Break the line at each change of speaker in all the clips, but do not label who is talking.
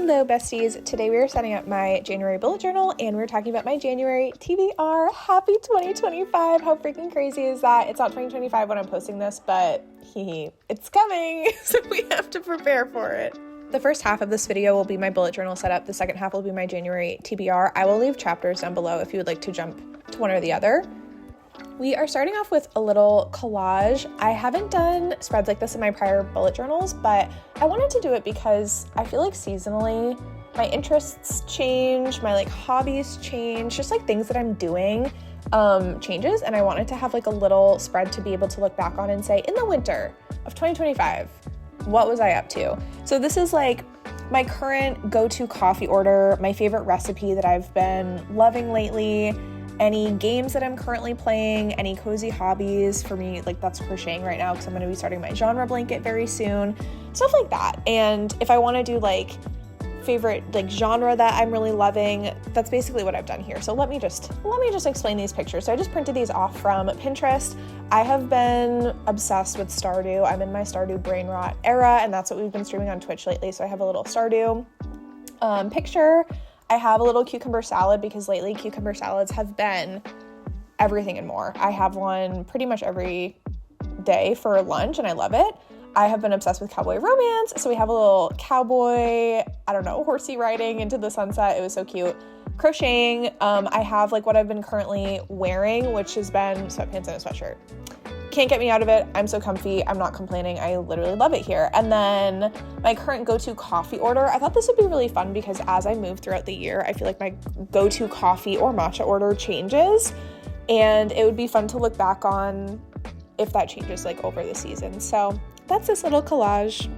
Hello besties, today we are setting up my January bullet journal and we're talking about my January TBR. Happy 2025, how freaking crazy is that? It's not 2025 when I'm posting this, but it's coming, so we have to prepare for it. The first half of this video will be my bullet journal setup, the second half will be my January TBR. I will leave chapters down below if you would like to jump to one or the other. We are starting off with a little collage. I haven't done spreads like this in my prior bullet journals, but I wanted to do it because I feel like seasonally my interests change, my hobbies change, just things that I'm doing changes, and I wanted to have a little spread to be able to look back on and say, in the winter of 2025, what was I up to? So this is my current go-to coffee order, my favorite recipe that I've been loving lately, any games that I'm currently playing, any cozy hobbies. For me, that's crocheting right now because I'm going to be starting my genre blanket very soon, stuff like that. And if I want to do favorite genre that I'm really loving, that's basically what I've done here. So let me just explain these pictures. So I just printed these off from Pinterest. I have been obsessed with Stardew. I'm in my Stardew brain rot era, and that's what we've been streaming on Twitch lately. So I have a little Stardew picture. I have a little cucumber salad because lately cucumber salads have been everything and more. I have one pretty much every day for lunch and I love it. I have been obsessed with cowboy romance. So we have a little cowboy, horsey riding into the sunset. It was so cute. Crocheting. I have what I've been currently wearing, which has been sweatpants and a sweatshirt. Can't get me out of it. I'm so comfy. I'm not complaining. I literally love it here. And then my current go-to coffee order, I thought this would be really fun because as I move throughout the year, I feel like my go-to coffee or matcha order changes, and it would be fun to look back on if that changes over the season. So that's this little collage.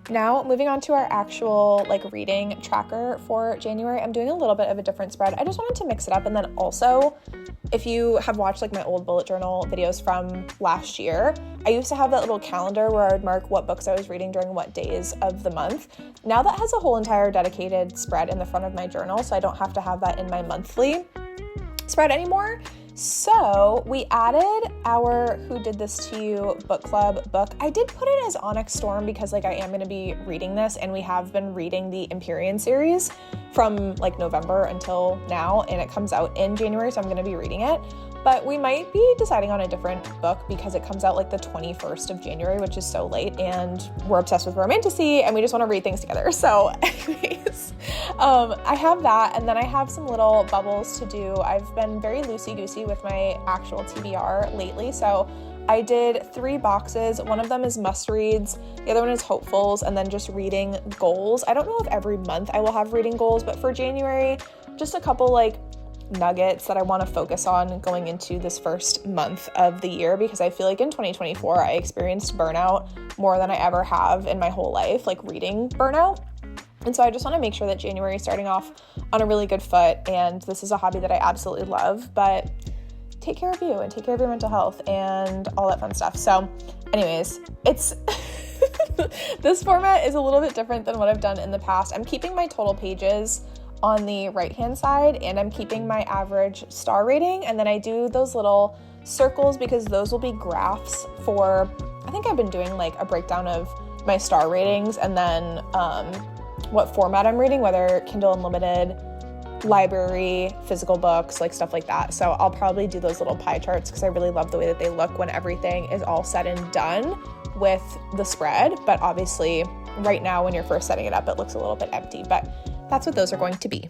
Now, moving on to our actual reading tracker for January, I'm doing a little bit of a different spread. I just wanted to mix it up, and then also, if you have watched my old bullet journal videos from last year, I used to have that little calendar where I would mark what books I was reading during what days of the month. Now that has a whole entire dedicated spread in the front of my journal, so I don't have to have that in my monthly spread anymore. So we added our Who Did This to You book club book. I did put it as Onyx Storm because I am going to be reading this, and we have been reading the Empyrean series from November until now, and it comes out in January, so I'm going to be reading it. But we might be deciding on a different book because it comes out the 21st of January, which is so late, and we're obsessed with romantasy and we just want to read things together. So anyways, I have that, and then I have some little bubbles to do. I've been very loosey-goosey with my actual TBR lately, so I did 3 boxes. One of them is must-reads, the other one is hopefuls, and then just reading goals. I don't know if every month I will have reading goals, but for January, just a couple nuggets that I want to focus on going into this first month of the year, because I feel in 2024 I experienced burnout more than I ever have in my whole life, reading burnout. And so I just want to make sure that January is starting off on a really good foot, and this is a hobby that I absolutely love, but take care of you and take care of your mental health and all that fun stuff. So anyways, it's this format is a little bit different than what I've done in the past. I'm keeping my total pages on the right hand side, and I'm keeping my average star rating, and then I do those little circles because those will be graphs for, I think I've been doing a breakdown of my star ratings and then what format I'm reading, whether Kindle Unlimited, library, physical books, stuff like that. So I'll probably do those little pie charts because I really love the way that they look when everything is all said and done with the spread. But obviously right now when you're first setting it up, it looks a little bit empty, but that's what those are going to be.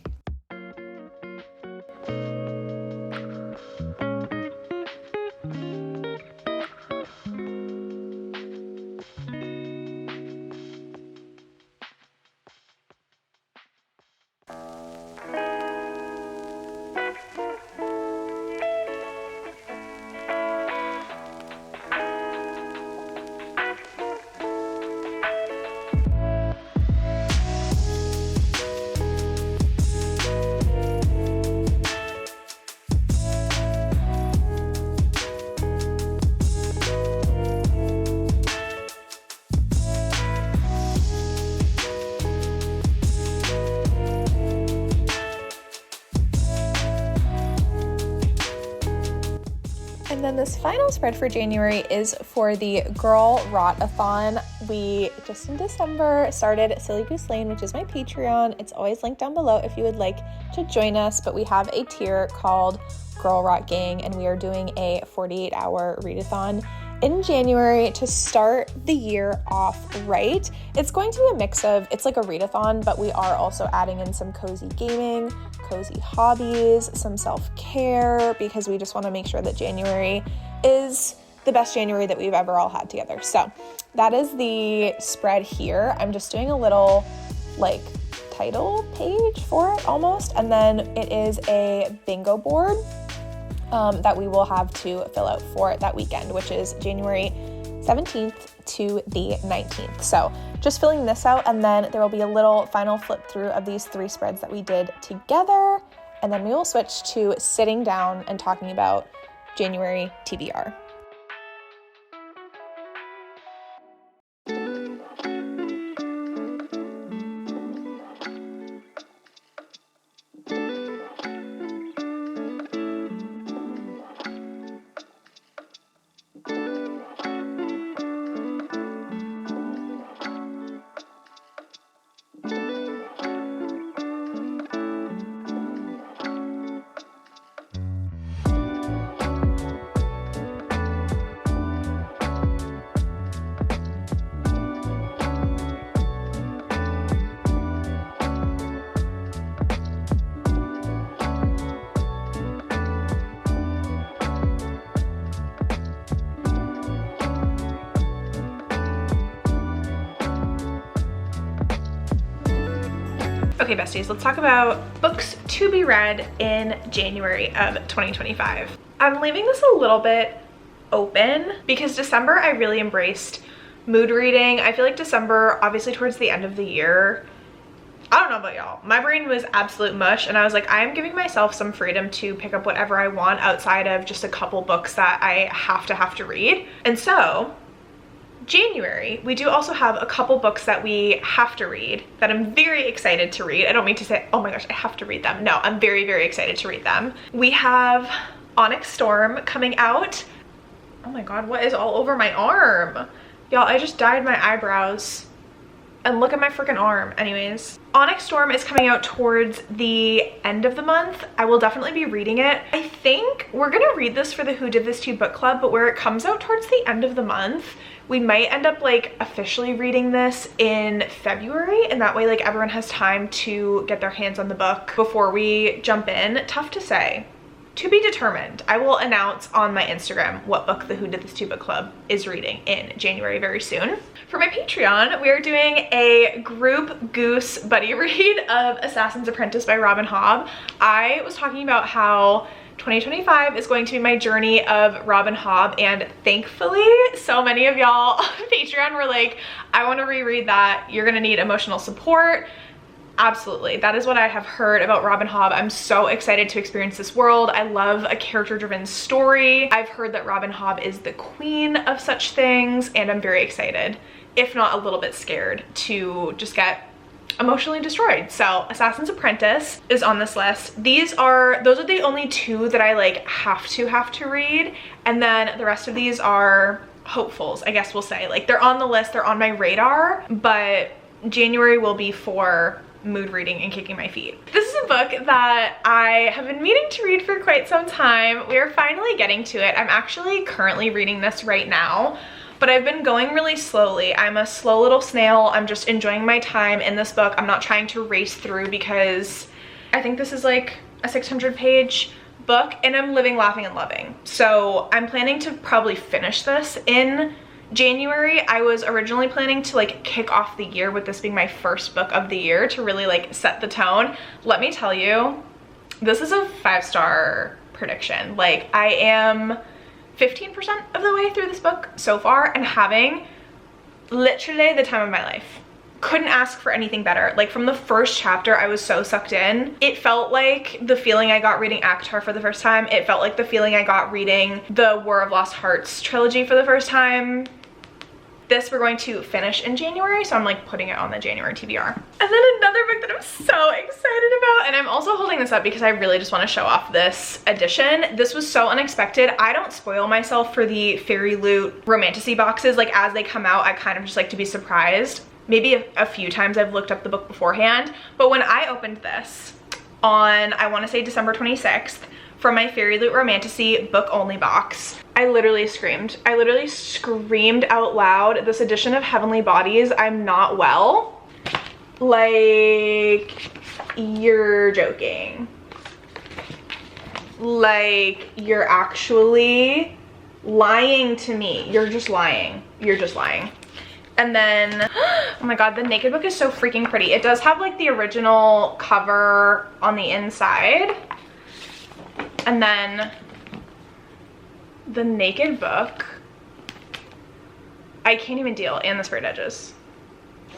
this final spread for January is for the Girl Rot-a-thon. We just in December started Silly Goose Lane, which is my Patreon. It's always linked down below if you would like to join us, but we have a tier called Girl Rot Gang, and we are doing a 48-hour readathon in January to start the year off right. It's going to be a mix of, it's like a readathon, but we are also adding in some cozy gaming, cozy hobbies, some self-care, because we just want to make sure that January is the best January that we've ever all had together. So that is the spread here. I'm just doing a little like title page for it almost, and then it is a bingo board that we will have to fill out for that weekend, which is January 17th to the 19th. So just filling this out, and then there will be a little final flip through of these 3 spreads that we did together, and then we will switch to sitting down and talking about January TBR. Okay, besties, let's talk about books to be read in January of 2025. I'm leaving this a little bit open because December I really embraced mood reading. I feel like December, obviously towards the end of the year, I don't know about y'all, my brain was absolute mush, and I was like, I am giving myself some freedom to pick up whatever I want outside of just a couple books that I have to read. And so January, we do also have a couple books that we have to read that I'm very excited to read. I don't mean to say, oh my gosh, I have to read them. No, I'm very, very excited to read them. We have Onyx Storm coming out. Oh my God, what is all over my arm? Y'all, I just dyed my eyebrows. And look at my freaking arm. Anyways, Onyx Storm is coming out towards the end of the month. I will definitely be reading it. I think we're gonna read this for the Who Did This To You book club, but where it comes out towards the end of the month, we might end up like officially reading this in February, and that way like everyone has time to get their hands on the book before we jump in. Tough to say. To be determined. I will announce on my Instagram what book the Who Did This To You book club is reading in January very soon. For my Patreon, we are doing a group goose buddy read of Assassin's Apprentice by Robin Hobb. I was talking about how 2025 is going to be my journey of Robin Hobb, and thankfully so many of y'all on Patreon were like, I want to reread that. You're gonna need emotional support. Absolutely, that is what I have heard about Robin Hobb. I'm so excited to experience this world. I love a character-driven story. I've heard that Robin Hobb is the queen of such things, and I'm very excited, if not a little bit scared, to just get emotionally destroyed. So Assassin's Apprentice is on this list. Those are the only 2 that I like have to read, and then the rest of these are hopefuls, I guess we'll say. Like, they're on the list, they're on my radar, but January will be for mood reading and kicking my feet. This is a book that I have been meaning to read for quite some time. We are finally getting to it. I'm actually currently reading this right now, but I've been going really slowly. I'm a slow little snail. I'm just enjoying my time in this book. I'm not trying to race through because I think this is like a 600-page book, and I'm living, laughing, and loving. So I'm planning to probably finish this in January. I was originally planning to like kick off the year with this being my first book of the year to really like set the tone. Let me tell you, this is a 5-star prediction. Like, I am 15% of the way through this book so far and having literally the time of my life. Couldn't ask for anything better. Like, from the first chapter, I was so sucked in. It felt like the feeling I got reading ACOTAR for the first time. It felt like the feeling I got reading the War of Lost Hearts trilogy for the first time. This we're going to finish in January, so I'm like putting it on the January TBR. And then another book that I'm so excited about, and I'm also holding this up because I really just want to show off this edition. This was so unexpected. I don't spoil myself for the Fairy Loot romantasy boxes. Like as they come out, I kind of just like to be surprised. Maybe a few times I've looked up the book beforehand, but when I opened this on, I want to say December 26th, from my Fairy Loot romantasy book only box, I literally screamed. I literally screamed out loud, this edition of Heavenly Bodies, I'm not well. Like, you're joking. Like, you're actually lying to me. You're just lying. You're just lying. And then, oh my god, the naked book is so freaking pretty. It does have like the original cover on the inside. And then the naked book, I can't even deal, and the sprayed edges.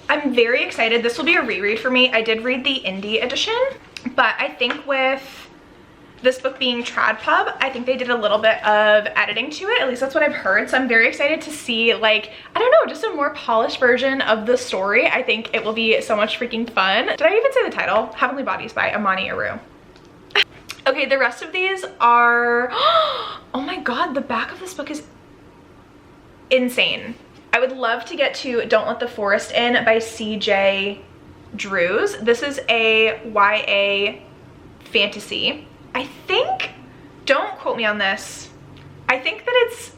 I'm very excited. This will be a reread for me. I did read the indie edition, but I think with this book being trad pub, I think they did a little bit of editing to it. At least that's what I've heard. So I'm very excited to see, like, I don't know, just a more polished version of the story. I think it will be so much freaking fun. Did I even say the title? Heavenly Bodies by Amani Aru. Okay, the rest of these are, oh my god, the back of this book is insane. I would love to get to Don't Let the Forest In by CJ Drews. This is a YA fantasy. I think, don't quote me on this, I think that it's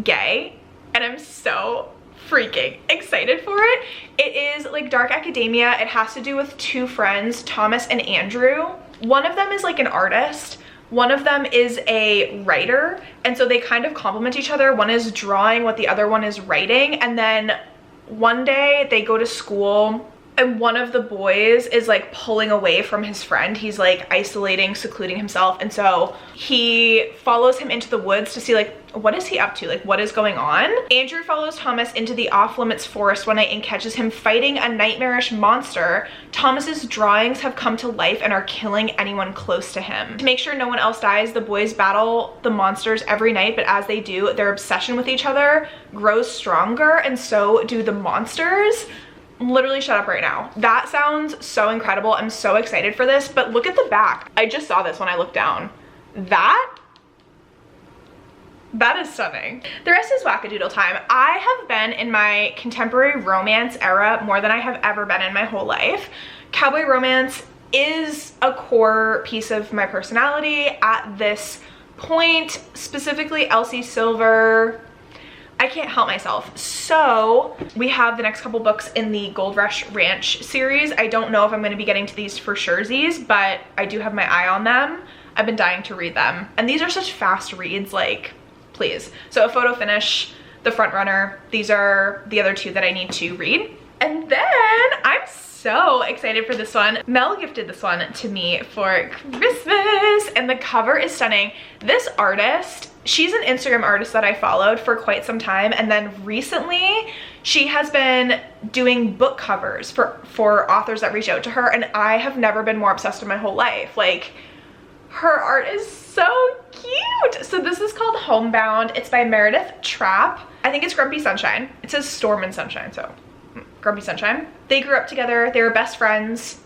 gay, and I'm so freaking excited for it. It is like dark academia. It has to do with two friends, Thomas and Andrew. One of them is like an artist, one of them is a writer, and so they kind of complement each other. One is drawing what the other one is writing, and then one day they go to school and one of the boys is like pulling away from his friend. He's like isolating, secluding himself, and so he follows him into the woods to see like what is he up to, like what is going on. Andrew follows Thomas into the off-limits forest one night and catches him fighting a nightmarish monster. Thomas's drawings have come to life and are killing anyone close to him. To make sure no one else dies, the boys battle the monsters every night, but as they do, their obsession with each other grows stronger, and so do the monsters. Literally shut up right now. That sounds so incredible. I'm so excited for this, but look at the back. I just saw this when I looked down. That is stunning. The rest is wackadoodle time. I have been in my contemporary romance era more than I have ever been in my whole life. Cowboy romance is a core piece of my personality at this point, specifically Elsie Silver. I can't help myself. So we have the next couple books in the Gold Rush Ranch series. I don't know if I'm going to be getting to these for surezies, but I do have my eye on them. I've been dying to read them. And these are such fast reads, like, please. So A Photo Finish, The Front Runner, these are the other two that I need to read. And then I'm so excited for this one. Mel gifted this one to me for Christmas, and the cover is stunning. This artist, she's an Instagram artist that I followed for quite some time, and then recently she has been doing book covers for authors that reach out to her, and I have never been more obsessed in my whole life. Like, her art is so cute. So this is called Homebound. It's by Meredith Trapp. I think it's Grumpy Sunshine. It says Storm and Sunshine, so Grumpy Sunshine. They grew up together. They were best friends.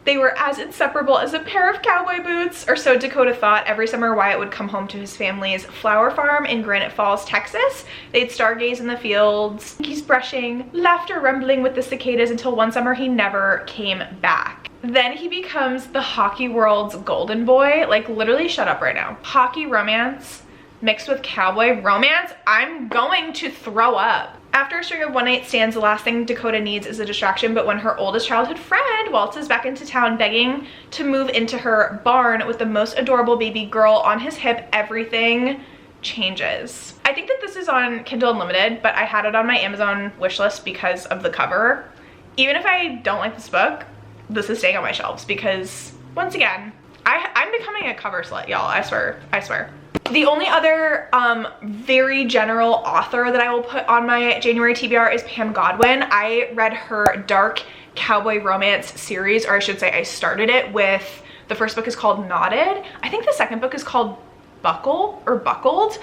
They were as inseparable as a pair of cowboy boots, or so Dakota thought. Every summer, Wyatt would come home to his family's flower farm in Granite Falls, Texas. They'd stargaze in the fields, geese brushing, laughter rumbling with the cicadas, until one summer he never came back. Then he becomes the hockey world's golden boy. Like, literally shut up right now. Hockey romance mixed with cowboy romance. I'm going to throw up. After a string of one-night stands, the last thing Dakota needs is a distraction, but when her oldest childhood friend waltzes back into town begging to move into her barn with the most adorable baby girl on his hip, everything changes. I think that this is on Kindle Unlimited, but I had it on my Amazon wishlist because of the cover. Even if I don't like this book, this is staying on my shelves because, once again, I'm becoming a cover slut, y'all. I swear, I swear. The only other very general author that I will put on my January TBR is Pam Godwin. I read her dark cowboy romance series, or I should say I started it with, the first book is called Knotted. I think the second book is called Buckle or Buckled.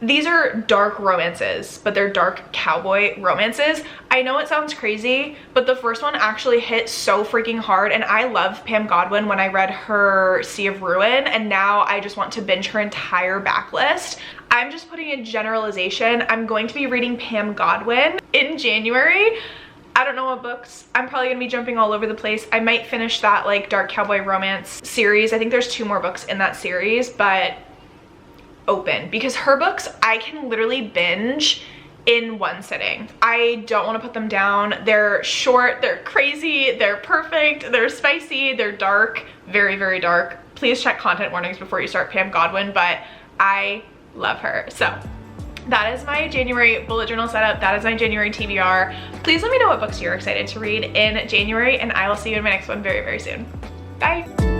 These are dark romances, but they're dark cowboy romances. I know it sounds crazy, but the first one actually hit so freaking hard, and I love Pam Godwin when I read her Sea of Ruin, and now I just want to binge her entire backlist. I'm just putting a generalization. I'm going to be reading Pam Godwin in January. I don't know what books. I'm probably gonna be jumping all over the place. I might finish that like dark cowboy romance series. I think there's 2 more books in that series, but open, because her books I can literally binge in one sitting. I don't want to put them down. They're short, they're crazy, they're perfect, they're spicy, they're dark, very, very dark. Please check content warnings before you start Pam Godwin, but I love her. So that is my January bullet journal setup. That is my January TBR. Please let me know what books you're excited to read in January, and I will see you in my next one very, very soon. Bye.